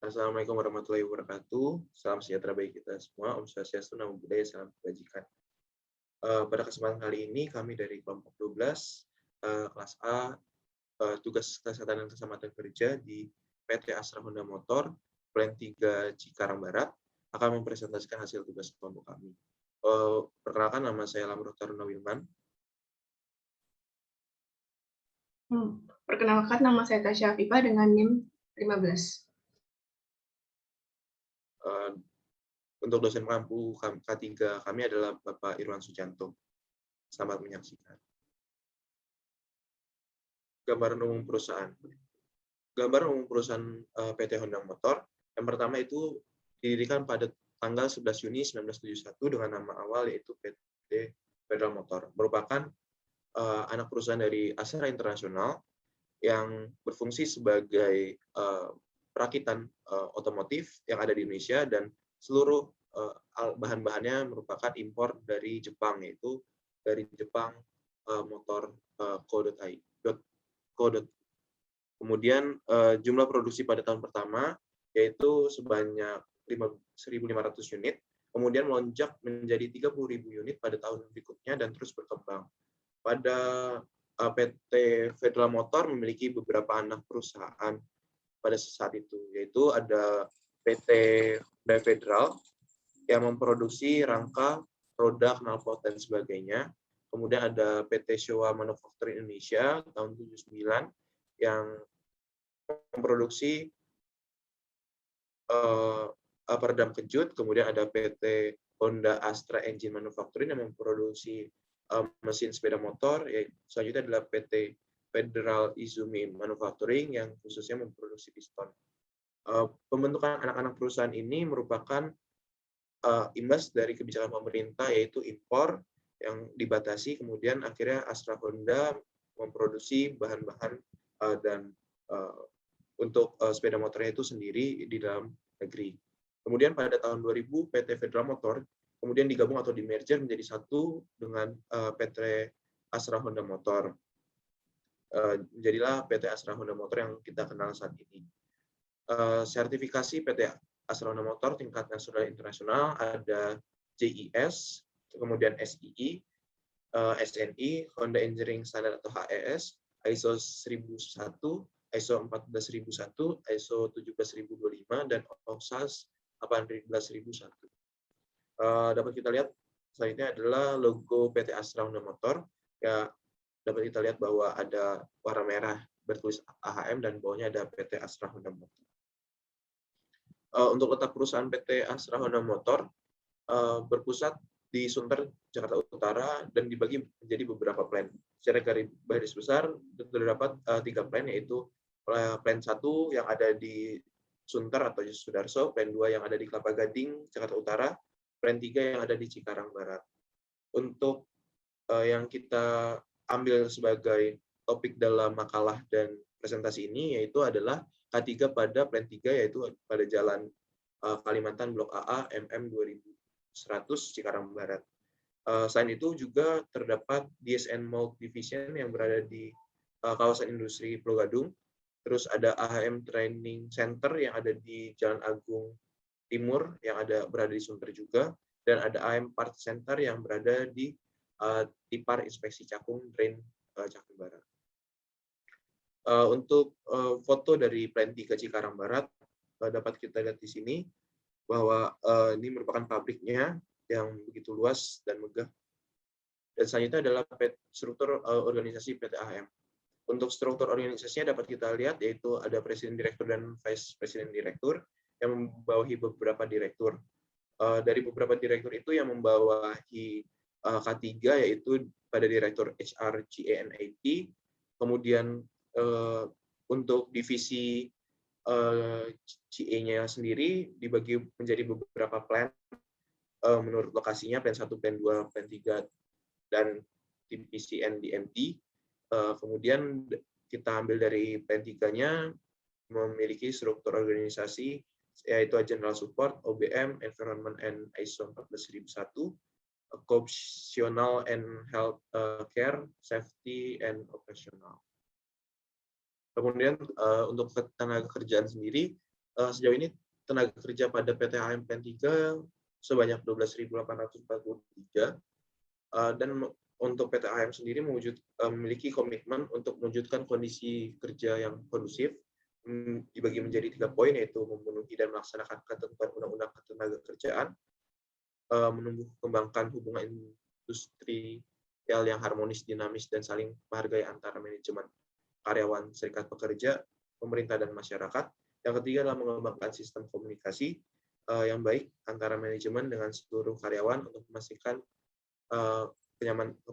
Assalamualaikum warahmatullahi wabarakatuh. Salam sejahtera bagi kita semua. Om Swastiastu, Namo Buddhaya, salam kebajikan. Pada kesempatan kali ini kami dari kelompok 12 kelas A, tugas kesehatan dan keselamatan kerja di PT Astra Honda Motor Plan 3 Cikarang Barat akan mempresentasikan hasil tugas kelompok kami. Perkenalkan, nama saya Lamruh Taruna Wilman. Perkenalkan, nama saya Tasya Afifah dengan NIM 15. Untuk dosen pengampu K3 kami adalah Bapak Irwan Sujanto. Selamat menyaksikan. Gambaran umum perusahaan. Gambaran umum perusahaan PT Honda Motor. Yang pertama itu didirikan pada tanggal 11 Juni 1971 dengan nama awal yaitu PT Federal Motor. Merupakan anak perusahaan dari Astra International yang berfungsi sebagai perakitan otomotif yang ada di Indonesia, dan seluruh bahan-bahannya merupakan impor dari Jepang, yaitu dari Jepang Motor Co.ai. Kemudian jumlah produksi pada tahun pertama yaitu sebanyak 1.500 unit, kemudian melonjak menjadi 30.000 unit pada tahun berikutnya dan terus berkembang. Pada PT Federal Motor memiliki beberapa anak perusahaan pada saat itu, yaitu ada PT Honda Federal yang memproduksi rangka, roda, knalpot, dan sebagainya. Kemudian ada PT Showa Manufacturing Indonesia tahun 79 yang memproduksi peredam kejut. Kemudian ada PT Honda Astra Engine Manufacturing yang memproduksi mesin sepeda motor. Selanjutnya adalah PT Federal Izumi Manufacturing yang khususnya memproduksi piston. Pembentukan anak-anak perusahaan ini merupakan imbas dari kebijakan pemerintah, yaitu impor yang dibatasi. Kemudian akhirnya Astra Honda memproduksi bahan-bahan dan untuk sepeda motornya itu sendiri di dalam negeri. Kemudian pada tahun 2000 PT Federal Motor kemudian digabung atau di-merger menjadi satu dengan PT Astra Honda Motor. Jadilah PT Astra Honda Motor yang kita kenal saat ini. Sertifikasi PT Astra Honda Motor tingkat nasional dan internasional ada JIS, kemudian SII, SNI, Honda Engineering Standard atau HES, ISO 1001, ISO 14001, ISO 17025, dan OHSAS 18001. Dapat kita lihat selanjutnya adalah logo PT Astra Honda Motor. Ya, dapat kita lihat bahwa ada warna merah bertulis AHM dan bawahnya ada PT Astra Honda Motor. Untuk letak perusahaan PT Astra Honda Motor berpusat di Sunter, Jakarta Utara, dan dibagi menjadi beberapa plan. Secara garis besar terdapat 3 plan, yaitu plan 1 yang ada di Sunter atau Sudarso, plan 2 yang ada di Kelapa Gading, Jakarta Utara, plan 3 yang ada di Cikarang Barat. Untuk yang kita ambil sebagai topik dalam makalah dan presentasi ini yaitu adalah K3 pada plan 3, yaitu pada Jalan Kalimantan Blok AA MM 2100 Cikarang Barat. Selain itu juga terdapat DSN Mold Division yang berada di kawasan industri Pulau Gadung. Terus ada AHM Training Center yang ada di Jalan Agung Timur yang berada di Sunter juga, dan ada AHM Part Center yang berada di Tipar Inspeksi Cakung Drain Cakung Barat. Untuk foto dari plan 3 Cikarang Barat dapat kita lihat di sini bahwa ini merupakan pabriknya yang begitu luas dan megah. Dan selanjutnya adalah struktur organisasi PT AHM. Untuk struktur organisasinya dapat kita lihat yaitu ada presiden direktur dan vice presiden direktur yang membawahi beberapa direktur. Dari beberapa direktur itu yang membawahi K3 yaitu pada direktur HR, GA, and IT. Kemudian untuk divisi GA-nya sendiri dibagi menjadi beberapa plan menurut lokasinya, plan 1, plan 2, plan 3, dan divisi NDMT. Kemudian kita ambil dari plan 3-nya memiliki struktur organisasi yaitu General Support, OBM, Environment and ISO 14001, Occupational and Health Care, Safety and Operational. Kemudian untuk tenaga kerjaan sendiri sejauh ini tenaga kerja pada PT AHM Plan 3 sebanyak 12.843, dan untuk PT AHM sendiri memiliki komitmen untuk mewujudkan kondisi kerja yang kondusif, dibagi menjadi 3 poin, yaitu memenuhi dan melaksanakan ketentuan Undang-Undang Ketenagakerjaan, menumbuh kembangkan hubungan industrial yang harmonis, dinamis, dan saling menghargai antara manajemen, karyawan, serikat pekerja, pemerintah, dan masyarakat. Yang ketiga adalah mengembangkan sistem komunikasi yang baik antara manajemen dengan seluruh karyawan untuk memastikan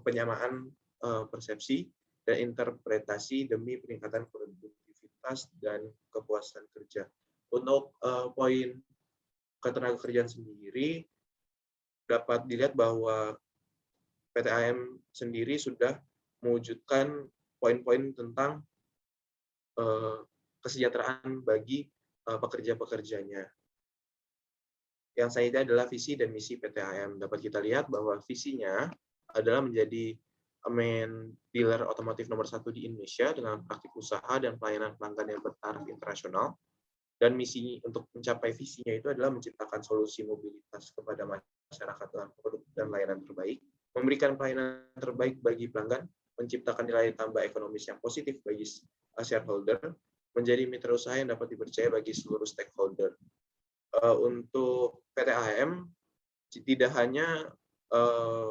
penyamaan persepsi dan interpretasi demi peningkatan produktivitas dan kepuasan kerja. Untuk poin ketenagakerjaan sendiri, dapat dilihat bahwa PT AHM sendiri sudah mewujudkan poin-poin tentang kesejahteraan bagi pekerja-pekerjanya. Yang selanjutnya adalah visi dan misi PT AHM. Dapat kita lihat bahwa visinya adalah menjadi main dealer otomotif nomor 1 di Indonesia dengan praktik usaha dan pelayanan pelanggan yang bertaraf internasional. Dan misi untuk mencapai visinya itu adalah menciptakan solusi mobilitas kepada masyarakat dengan produk dan layanan terbaik, memberikan pelayanan terbaik bagi pelanggan, menciptakan nilai tambah ekonomis yang positif bagi shareholder, menjadi mitra usaha yang dapat dipercaya bagi seluruh stakeholder. Untuk PT AHM tidak hanya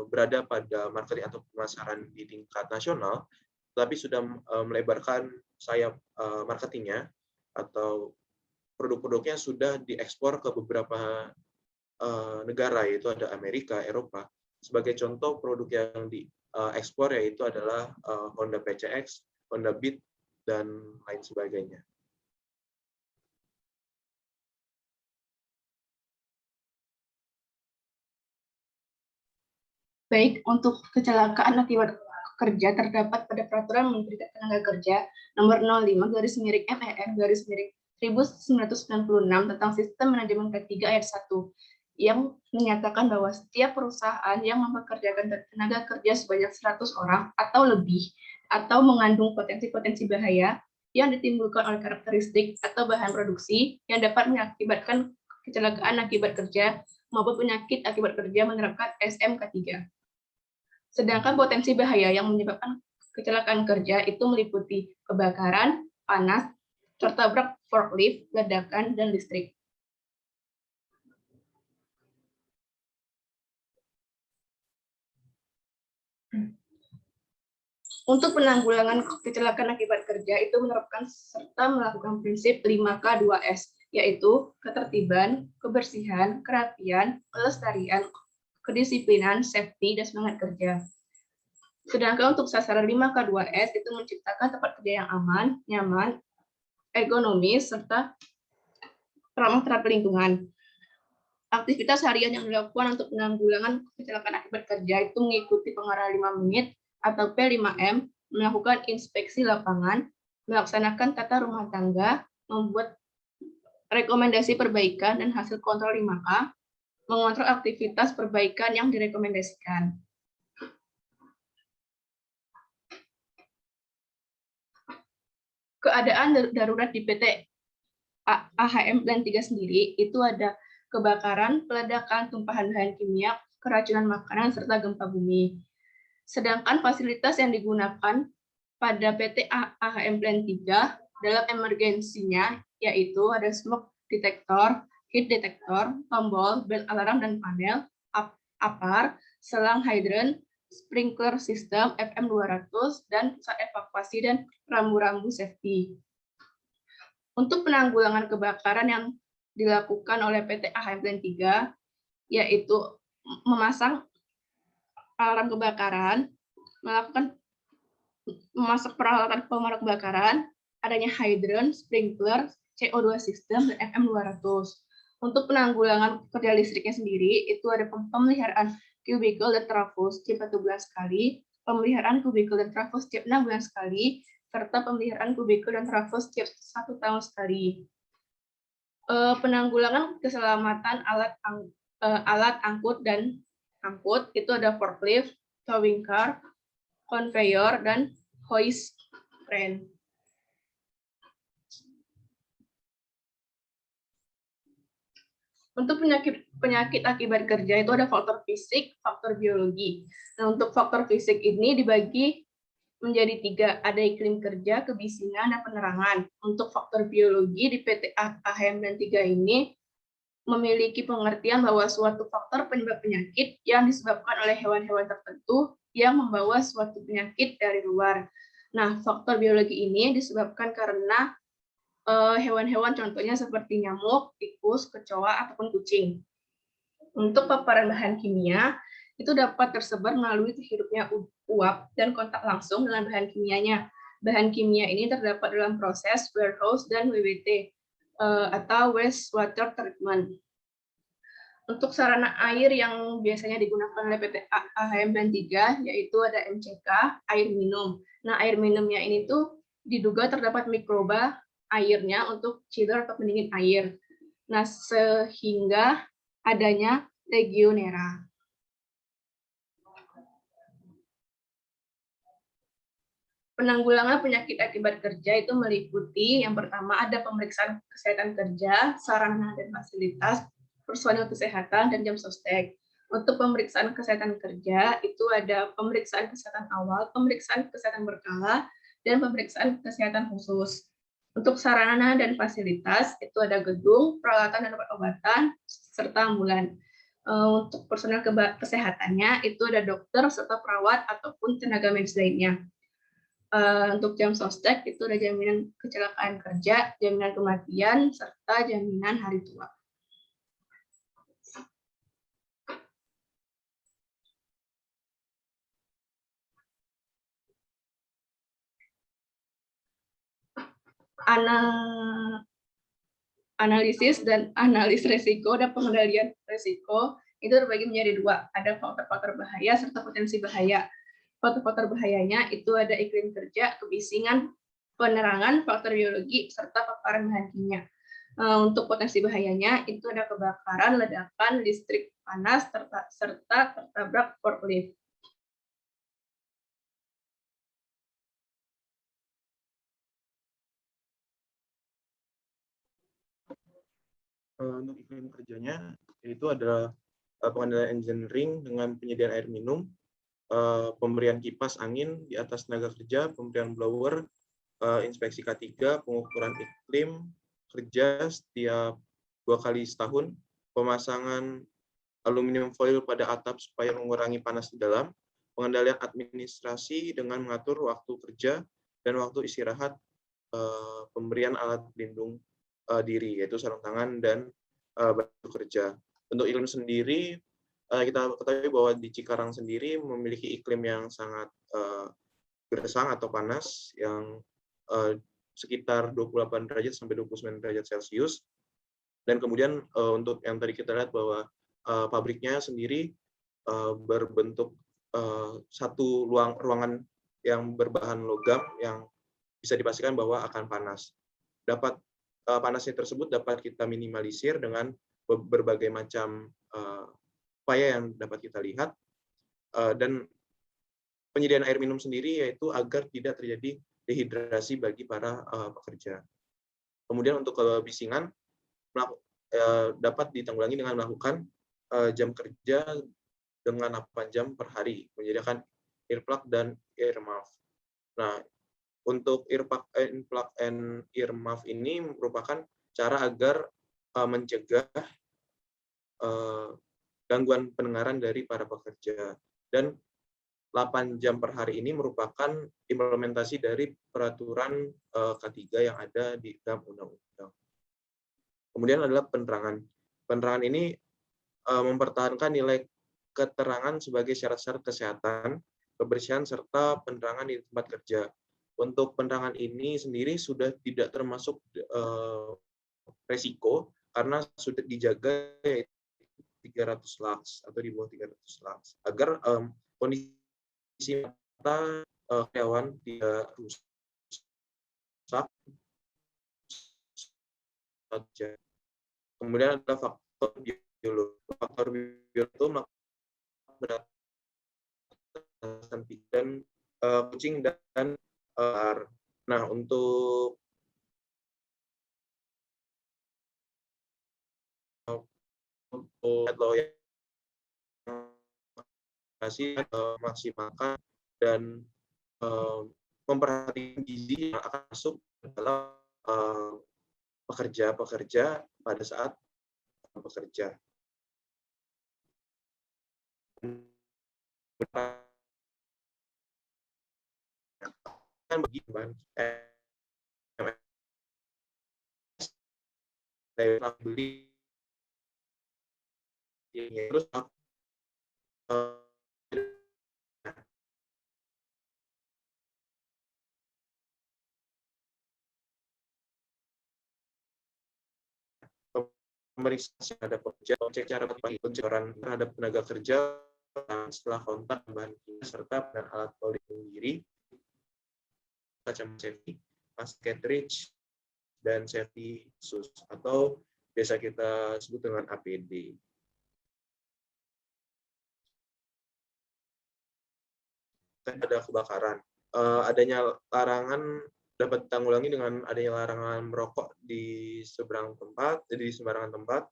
berada pada marketing atau pemasaran di tingkat nasional, tetapi sudah melebarkan sayap marketingnya, atau produk-produknya sudah diekspor ke beberapa negara, yaitu ada Amerika, Eropa. Sebagai contoh produk yang diekspor yaitu adalah Honda PCX, Honda Beat, dan lain sebagainya. Baik, untuk kecelakaan akibat kerja terdapat pada Peraturan Menteri Ketenagakerjaan Nomor 05/MEN/1996 tentang Sistem Manajemen K3 Ayat 1 yang menyatakan bahwa setiap perusahaan yang mempekerjakan tenaga kerja sebanyak 100 orang atau lebih atau mengandung potensi-potensi bahaya yang ditimbulkan oleh karakteristik atau bahan produksi yang dapat mengakibatkan kecelakaan akibat kerja maupun penyakit akibat kerja menerapkan SMK3. Sedangkan potensi bahaya yang menyebabkan kecelakaan kerja itu meliputi kebakaran, panas, tertabrak forklift, ledakan, dan listrik. Untuk penanggulangan kecelakaan akibat kerja itu menerapkan serta melakukan prinsip 5K2S, yaitu ketertiban, kebersihan, kerapian, kelestarian, kedisiplinan, safety, dan semangat kerja. Sedangkan untuk sasaran 5K2S itu menciptakan tempat kerja yang aman, nyaman, ergonomis, serta ramah terhadap lingkungan. Aktivitas harian yang dilakukan untuk penanggulangan kecelakaan akibat kerja itu mengikuti pengarahan 5 menit atau P5M, melakukan inspeksi lapangan, melaksanakan tata rumah tangga, membuat rekomendasi perbaikan dan hasil kontrol 5K, mengontrol aktivitas perbaikan yang direkomendasikan. Keadaan darurat di PT AHM Plan 3 sendiri itu ada kebakaran, peledakan, tumpahan bahan kimia, keracunan makanan, serta gempa bumi. Sedangkan fasilitas yang digunakan pada PT AHM Plan 3 dalam emergensinya yaitu ada smoke detector, heat detector, tombol, bel alarm dan panel, APAR, selang hydrant, sprinkler system FM200, dan pusat evakuasi dan rambu-rambu safety. Untuk penanggulangan kebakaran yang dilakukan oleh PT AHM Plan 3 yaitu memasang alarm kebakaran, memasang peralatan pemadam kebakaran, adanya hydrant, sprinkler, CO2 system, dan FM200. Untuk penanggulangan kerja listriknya sendiri, itu ada pemeliharaan kubikel dan trafo setiap 1 bulan sekali, pemeliharaan kubikel dan trafo setiap 6 bulan sekali, serta pemeliharaan kubikel dan trafo setiap 1 tahun sekali. Penanggulangan keselamatan alat angkut dan angkut itu ada forklift, towing car, conveyor, dan hoist crane. Untuk penyakit akibat kerja itu ada faktor fisik, faktor biologi. Nah, untuk faktor fisik ini dibagi menjadi 3, ada iklim kerja, kebisingan, dan penerangan. Untuk faktor biologi di PT AHM dan 3 ini memiliki pengertian bahwa suatu faktor penyebab penyakit yang disebabkan oleh hewan-hewan tertentu yang membawa suatu penyakit dari luar. Nah, faktor biologi ini disebabkan karena hewan-hewan contohnya seperti nyamuk, tikus, kecoa, ataupun kucing. Untuk paparan bahan kimia, itu dapat tersebar melalui terhirupnya uap dan kontak langsung dengan bahan kimianya. Bahan kimia ini terdapat dalam proses warehouse dan WWT, atau wastewater treatment. Untuk sarana air yang biasanya digunakan oleh PT AHM dan 3, yaitu ada MCK, air minum. Nah, air minumnya ini tuh diduga terdapat mikroba airnya untuk chiller atau pendingin air. Nah, sehingga adanya Legionella. Penanggulangan penyakit akibat kerja itu meliputi yang pertama ada pemeriksaan kesehatan kerja, sarana dan fasilitas, personil kesehatan, dan jam sostek. Untuk pemeriksaan kesehatan kerja itu ada pemeriksaan kesehatan awal, pemeriksaan kesehatan berkala, dan pemeriksaan kesehatan khusus. Untuk sarana dan fasilitas itu ada gedung, peralatan dan obat-obatan, serta ambulan. Untuk personel kesehatannya itu ada dokter serta perawat ataupun tenaga medis lainnya. Untuk jam sostek itu ada jaminan kecelakaan kerja, jaminan kematian, serta jaminan hari tua. Analisis dan analis risiko dan pengendalian risiko itu terbagi menjadi 2. Ada faktor-faktor bahaya serta potensi bahaya. Faktor-faktor bahayanya itu ada iklim kerja, kebisingan, penerangan, faktor biologi, serta paparan bahan kimia. Untuk potensi bahayanya itu ada kebakaran, ledakan, listrik panas, serta tertabrak forklift. Untuk iklim kerjanya itu adalah pengendalian engineering dengan penyediaan air minum, pemberian kipas angin di atas tenaga kerja, pemberian blower, inspeksi K3, pengukuran iklim kerja setiap 2 kali setahun, pemasangan aluminium foil pada atap supaya mengurangi panas di dalam, pengendalian administrasi dengan mengatur waktu kerja dan waktu istirahat, pemberian alat pelindung diri, yaitu sarung tangan dan baju kerja. Untuk iklim sendiri, kita ketahui bahwa di Cikarang sendiri memiliki iklim yang sangat gersang atau panas, yang sekitar 28 derajat sampai 29 derajat Celcius. Dan kemudian untuk yang tadi kita lihat bahwa pabriknya sendiri berbentuk satu ruangan yang berbahan logam yang bisa dipastikan bahwa akan panas. Panasnya tersebut dapat kita minimalisir dengan berbagai macam upaya yang dapat kita lihat, dan penyediaan air minum sendiri yaitu agar tidak terjadi dehidrasi bagi para pekerja. Kemudian untuk kebisingan dapat ditanggulangi dengan melakukan jam kerja dengan 8 jam per hari, menyediakan earplug dan ear muff. Nah, untuk earplug and ear muff ini merupakan cara agar mencegah gangguan pendengaran dari para pekerja. Dan 8 jam per hari ini merupakan implementasi dari peraturan K3 yang ada di dalam undang-undang. Kemudian adalah penerangan. Penerangan ini mempertahankan nilai keterangan sebagai syarat-syarat kesehatan, kebersihan, serta penerangan di tempat kerja. Untuk penerangan ini sendiri sudah tidak termasuk resiko karena sudah dijaga 300 lux atau di bawah 300 lux agar kondisi mata karyawan tidak rusak. Kemudian ada faktor biologi. Faktor biologi itu dan kucing dan nah, untuk law yang masih maksimalkan dan memperhatikan gizi yang akan masuk dalam pekerja-pekerja pada saat bekerja. Kan bagi saya beli terus pemeriksaan terhadap pekerja, cek cara pencegahan terhadap tenaga kerja setelah kontak bahan kimia serta dan alat pelindung diri, kacamata safety, mask cartridge, dan safety shoes atau biasa kita sebut dengan APD. Ada kebakaran, adanya larangan dapat ditanggulangi dengan adanya larangan merokok di sembarangan tempat,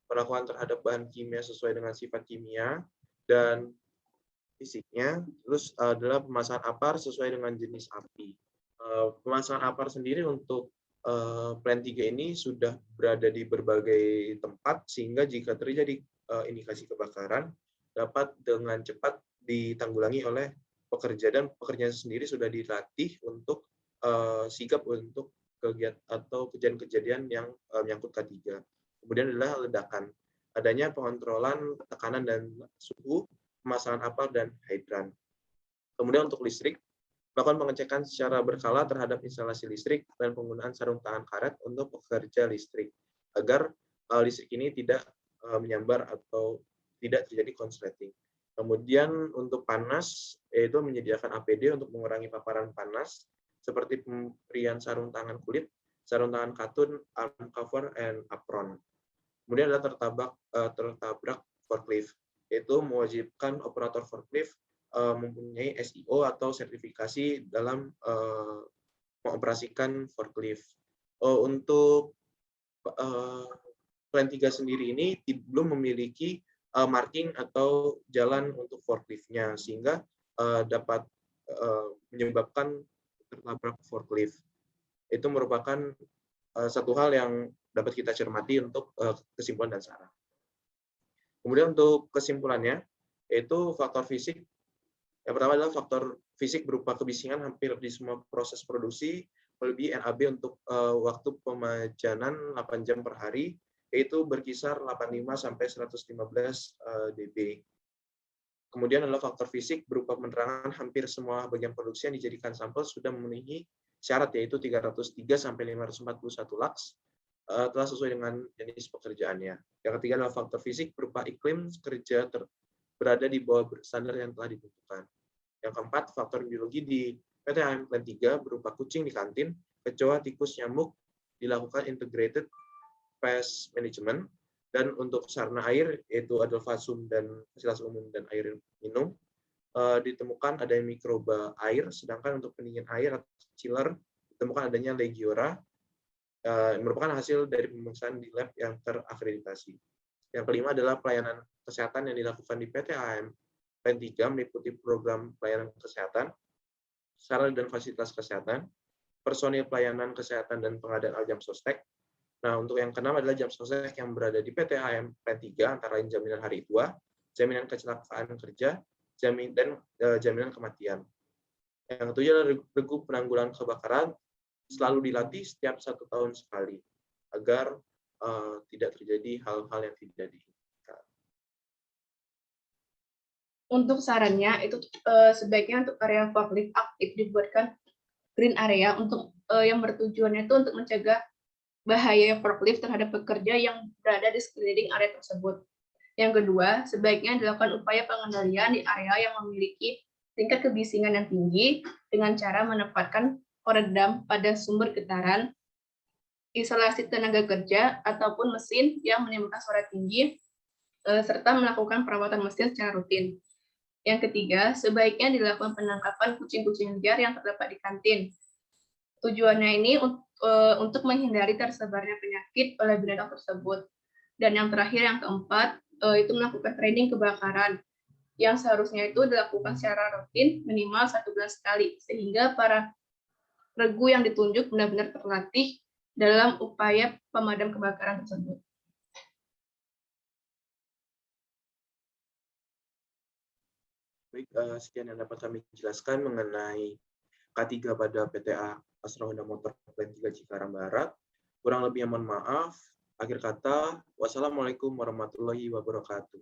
penolakan terhadap bahan kimia sesuai dengan sifat kimia dan fisiknya, terus adalah pemasangan APAR sesuai dengan jenis api. Pemasangan APAR sendiri untuk Plan 3 ini sudah berada di berbagai tempat, sehingga jika terjadi indikasi kebakaran, dapat dengan cepat ditanggulangi oleh pekerja, dan pekerja sendiri sudah dilatih untuk sigap untuk kegiatan atau kejadian-kejadian yang menyangkut K3. Kemudian adalah ledakan. Adanya pengontrolan tekanan dan suhu, pemasangan APAR dan hidran. Kemudian untuk listrik, melakukan pengecekan secara berkala terhadap instalasi listrik dan penggunaan sarung tangan karet untuk pekerja listrik, agar listrik ini tidak menyambar atau tidak terjadi konsleting. Kemudian untuk panas, yaitu menyediakan APD untuk mengurangi paparan panas, seperti pemberian sarung tangan kulit, sarung tangan katun, arm cover, and apron. Kemudian adalah tertabrak forklift, yaitu mewajibkan operator forklift mempunyai SEO atau sertifikasi dalam mengoperasikan forklift. Untuk Plan 3 sendiri ini belum memiliki marking atau jalan untuk forkliftnya, sehingga dapat menyebabkan tertabrak forklift. Itu merupakan satu hal yang dapat kita cermati untuk kesimpulan dan saran. Kemudian untuk kesimpulannya, yaitu faktor fisik. Yang pertama adalah faktor fisik berupa kebisingan hampir di semua proses produksi, melebihi NAB untuk waktu pemajanan 8 jam per hari, yaitu berkisar 85 sampai 115 dB. Kemudian adalah faktor fisik berupa penerangan hampir semua bagian produksi yang dijadikan sampel sudah memenuhi syarat, yaitu 303 sampai 541 lux, telah sesuai dengan jenis pekerjaannya. Yang ketiga adalah faktor fisik berupa iklim kerja berada di bawah standar yang telah ditentukan. Yang keempat, faktor biologi di PTAM Plan 3 berupa kucing di kantin, kecoa, tikus, nyamuk dilakukan integrated pest management, dan untuk sarana air, yaitu Adelphasum dan Bacillus umum dan air minum, ditemukan ada mikroba air, sedangkan untuk pendingin air atau chiller ditemukan adanya Legiora, merupakan hasil dari pemeriksaan di lab yang terakreditasi. Yang kelima adalah pelayanan kesehatan yang dilakukan di PT AM Plan 3 meliputi program pelayanan kesehatan, sarana dan fasilitas kesehatan, personil pelayanan kesehatan dan pengadaan aljam sostek. Nah, untuk yang keenam adalah jam sostek yang berada di PT AM Plan 3, antara lain jaminan hari tua, jaminan kecelakaan kerja, dan jaminan kematian. Yang ketujuh adalah regu penanggulangan kebakaran, selalu dilatih setiap 1 tahun sekali, agar tidak terjadi hal-hal yang tidak diinginkan. Untuk sarannya, itu sebaiknya untuk area forklift aktif dibuatkan green area untuk yang bertujuannya itu untuk mencegah bahaya forklift terhadap pekerja yang berada di sekeliling area tersebut. Yang kedua, sebaiknya dilakukan upaya pengendalian di area yang memiliki tingkat kebisingan yang tinggi dengan cara menempatkan peredam pada sumber getaran, isolasi tenaga kerja, ataupun mesin yang menimbulkan suara tinggi, serta melakukan perawatan mesin secara rutin. Yang ketiga, sebaiknya dilakukan penangkapan kucing-kucing liar yang terdapat di kantin. Tujuannya ini untuk menghindari tersebarnya penyakit oleh binatang tersebut. Dan yang terakhir, yang keempat, itu melakukan training kebakaran yang seharusnya itu dilakukan secara rutin minimal 1 bulan sekali, sehingga para regu yang ditunjuk benar-benar terlatih dalam upaya pemadam kebakaran tersebut. Baik, sekian yang dapat kami jelaskan mengenai K3 pada PTA Astra Honda Motor Plan 3 Cikarang Barat. Kurang lebihnya mohon maaf. Akhir kata, wassalamualaikum warahmatullahi wabarakatuh.